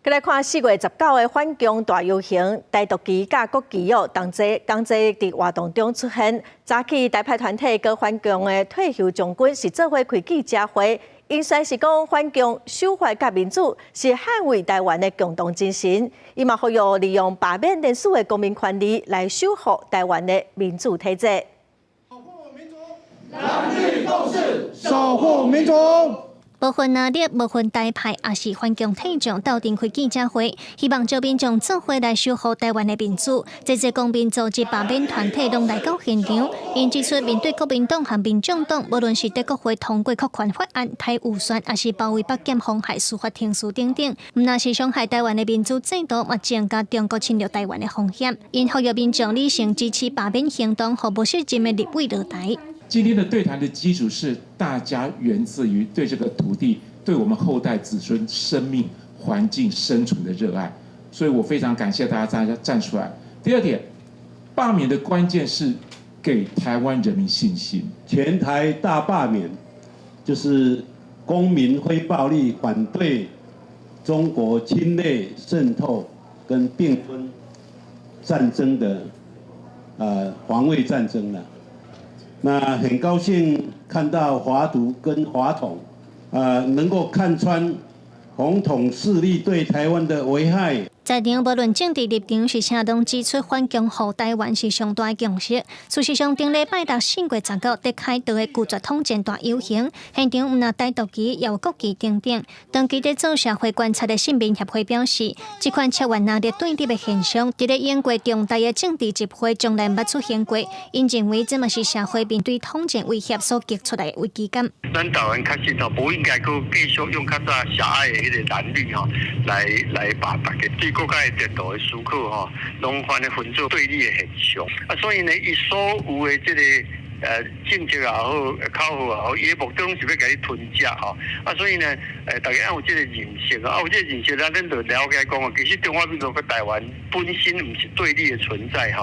再来看4月19日反共大游行，台独旗甲国旗同齐伫活动中出现。早起台派团体跟反共的退休将军是做伙开记者会，因说是讲反共守法甲民主是捍卫台湾的共同精神。伊嘛呼吁利用罢免连署的公民权利来守护台湾的民主体制。守护民主，蓝绿共识，守护民主。 无分哪里，无分台派，也是反共体众斗阵开记者会，希望招民众做伙来守护台湾的民主。这公民组织罢免团体拢来到现场，因指出面对国民党和民众党，无论是在国会通过扩权法案、太预算，也是包围北检妨害司法程序等等，毋那是伤害台湾的民主制度，嘛增加中国侵略台湾的风险。因呼吁民众理性支持罢免行动，和不是真的立委落台。 今天的对谈的基础是，大家源自于对这个土地、对我们后代子孙生命环境生存的热爱，所以我非常感谢大家站出来。第二点，罢免的关键是给台湾人民信心。全台大罢免，就是公民非暴力反对中国侵略、渗透跟并吞战争的防卫战争了。 那很高兴看到华独跟华统，能够看穿红统势力对台湾的危害。 在场无论政治立场是啥，拢指出反共护台湾是上大的共识。事实上，顶礼拜六4月19日在开道的拒绝统战大游行，现场毋那台独旗，也有国旗等等。长期在做社会观察的新民协会表示，这款切换拿列对立的现象，伫咧演过重大的政治集会，从来捌出现过。因认为这嘛是社会面对统战威胁所激出来的危机感。咱台湾确实不应该去继续用较早狭隘的迄个蓝绿来把大家对国家的制度的思考拢反的分做对立的现象所以呢，伊所有的这个政绩也好，口号也好，伊的目的拢是要甲你吞食所以呢，大家要有这个认识有这个认识咱就了解讲其实中华民国跟台湾本身唔是对立的存在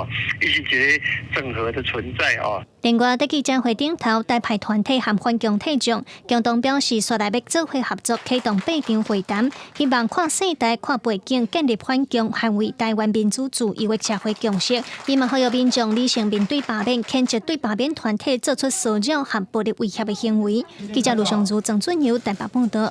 伊是一个整合的存在另外，在记者会顶头，台派团体和反共体众共同表示，说来要做伙合作，启动8场会谈，希望看世代、看背景，建立反共、捍卫台湾民主自由的社会共识。伊嘛呼吁民众理性面对罢免，谴责对罢免团体做出骚扰和暴力威胁的行为。记者卢尚如、郑俊尧台北报道。